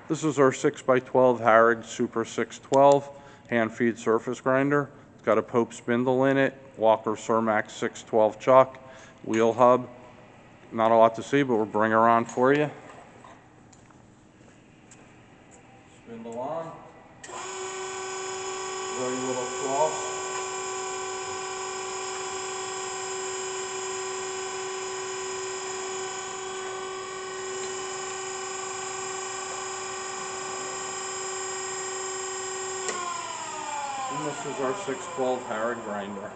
This is our 6x12 Harig Super 612 hand feed surface grinder. It's got a Pope spindle in it, Walker Cermax 612 chuck, wheel hub. Not a lot to see, but we'll bring her on for you. Spindle on. Very little cross. And this is our 612 Harig grinder.